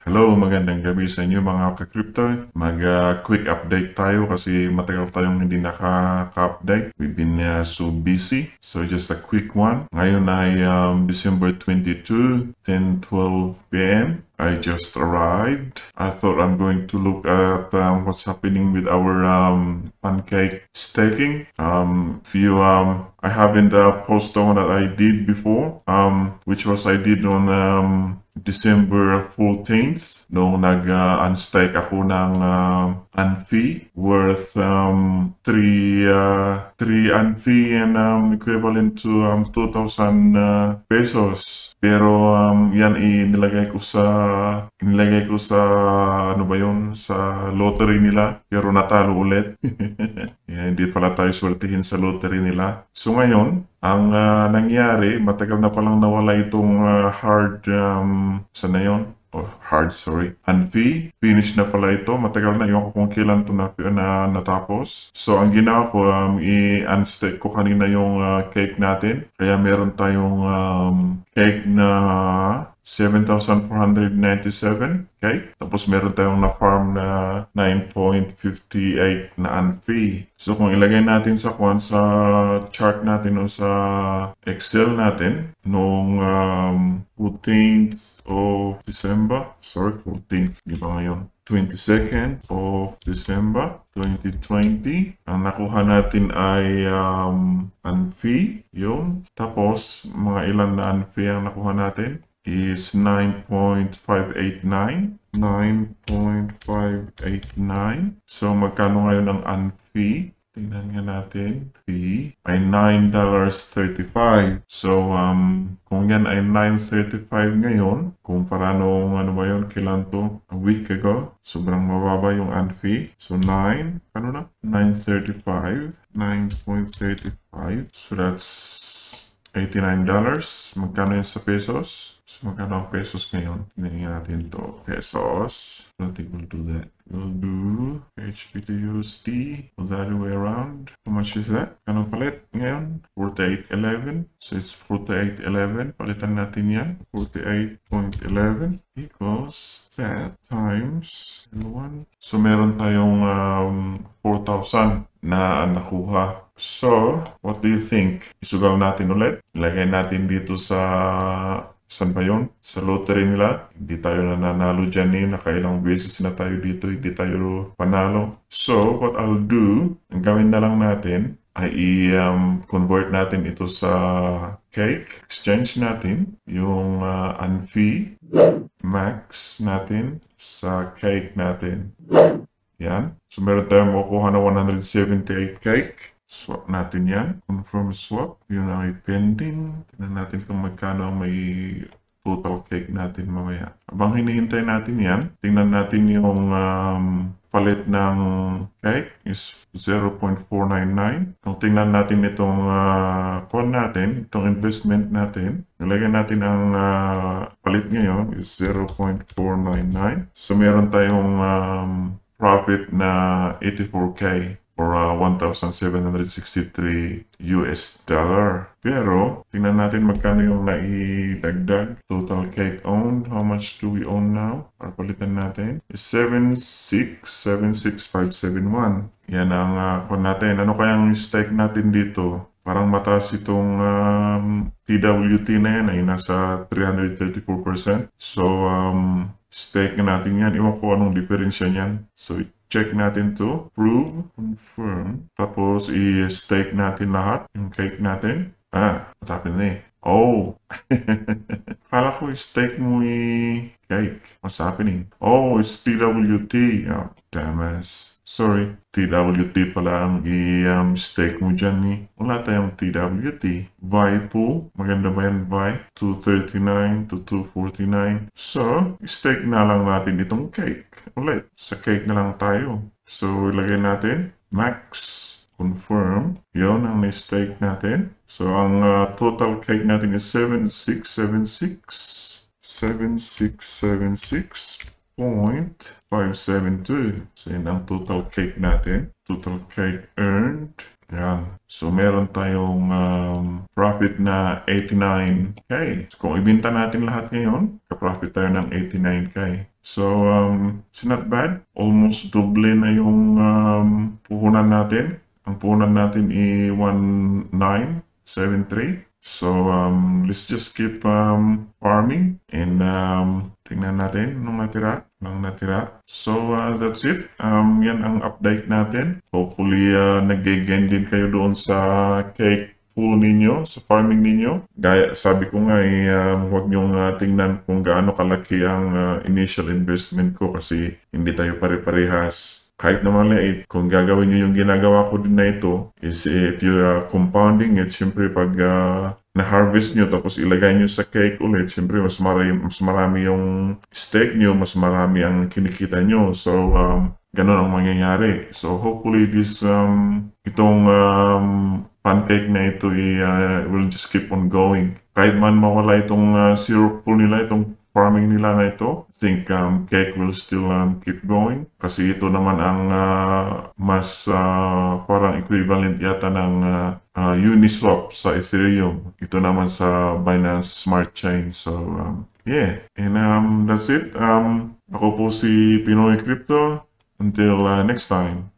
Hello, magandang gabi sa inyo mga ka-crypto. Mag-quick update tayo kasi matagal tayong hindi nakaka-update. We've been so busy. So just a quick one. Ngayon ay December 22, 10:12 p.m. I just arrived. I thought I'm going to look at what's happening with our pancake staking. I haven't posted one that I did before, which was I did on December 14th nung nag-unstake ako ng Anfi worth 3 Anfi and equivalent to 2,000 pesos. Pero yan inilagay ko sa ano ba yun sa lottery nila pero natalo ulit. Yan, hindi pala tayo swertihin sa lottery nila. So ngayon, ang nangyari, matagal na palang nawala itong Anfi. Finish na pala ito. Matagal na yung kung kailan ito natapos. So, ang ginawa ko, i-unstake ko kanina yung cake natin. Kaya meron tayong cake na 7,497 cake. Tapos meron tayong na-farm na 9.58 na Anfi. So kung ilagay natin sa chart natin o sa Excel natin noong 14th of December, 14th, di ba ngayon? 22nd of December 2020. Ang nakuha natin ay Anfi, yun. Tapos mga ilan na Anfi ang nakuha natin is 9.589. 9.589. So magkano ngayon ang Anfi? Tingnan nga natin. Fee ay $9.35. So, kung yan ay $9.35 ngayon, kumpara nung ano ba yun, kailan to? A week ago. Sobrang mababa yung Anfi. So, 9.35. 9.35. So, that's $89. Magkano yun sa pesos? So, magkano ang pesos ngayon? Tingnan natin to. Pesos. I don't think we'll do that. We'll do HP to USD. The other way around. How much is that? Anong palit ngayon? 48.11. So it's 48.11. Palitan natin yan. 48.11 equals that times 1. So meron tayong 4,000 na nakuha. So, what do you think? Isugal natin ulit. Ilagay natin dito sa saan ba yun? Sa lottery nila. Hindi tayo nanalo dyan eh. Nakailang beses na tayo dito. Hindi tayo panalo. So, what I'll do, ang gawin na lang natin ay i-convert natin ito sa cake. Exchange natin yung Anfi max natin sa cake natin. Yan. So, meron tayong makukuha na 178 cake. Swap natin yan. Confirm swap. Yun ay pending. Tingnan natin kung magkano ang may total cake natin mamaya. Habang hinihintay natin yan, tingnan natin yung palit ng cake is 0.499. Kung tingnan natin itong itong investment natin, nilagay natin ang palit ngayon is 0.499. So meron tayong profit na 84K. Or 1,763 US dollar. Pero, tingnan natin magkano yung naidagdag. Total cake owned. How much do we own now? Para palitan natin. 7676571. Yan ang natin. Ano kayang stake natin dito? Parang mataas itong TWT na yan ay nasa 334%. So, stake natin yan. Iwan ko anong diferensya niyan. So, check natin to. Prove, confirm. Tapos, i-stake natin lahat. Yung cake natin. Matapin na eh. Oh! Kala ko i-stake mo cake. What's happening? Oh, it's TWT. Oh, damn ass. Sorry. TWT pala ang i-stake mo dyan eh. Wala tayong TWT. Vi pool. Maganda ba yan, Vi? 239 to 249. So, stake na lang natin itong cake. Ulit. Sa cake na lang tayo. So, ilagay natin. Max. Confirm. Yun ang na-stake natin. So, ang total cake natin is 7676. 7676.572. So, yun ang total cake natin. Total cake earned Yan. So, meron tayong profit na 89K. So, kung ibenta natin lahat ngayon, ka-profit tayo ng 89K. So, it's not bad. Almost double na yung puhunan natin. Ang puhunan natin i 1973. So, let's just keep farming and tingnan natin nung natira. So, that's it. Yan ang update natin. Hopefully, nag-gain din kayo doon sa cake pool ninyo, sa farming ninyo. Gaya, sabi ko nga, huwag nyong tingnan kung gaano kalaki ang initial investment ko kasi hindi tayo pare-parehas. Kahit na maliit, kung gagawin nyo yung ginagawa ko din na ito, is if you are compounding it, syempre pag na-harvest nyo tapos ilagay nyo sa cake ulit, syempre mas marami yung stake nyo, mas marami ang kinikita nyo. So, ganun ang mangyayari. So, hopefully itong pancake na ito will just keep on going. Kahit man mawala itong syrup pool nila, itong farming nila na ito, I think cake will still keep going kasi ito naman ang mas parang equivalent yata ng Uniswap sa Ethereum. Ito naman sa Binance Smart Chain. So yeah, and that's it. Ako po si Pinoy Crypto. Until next time.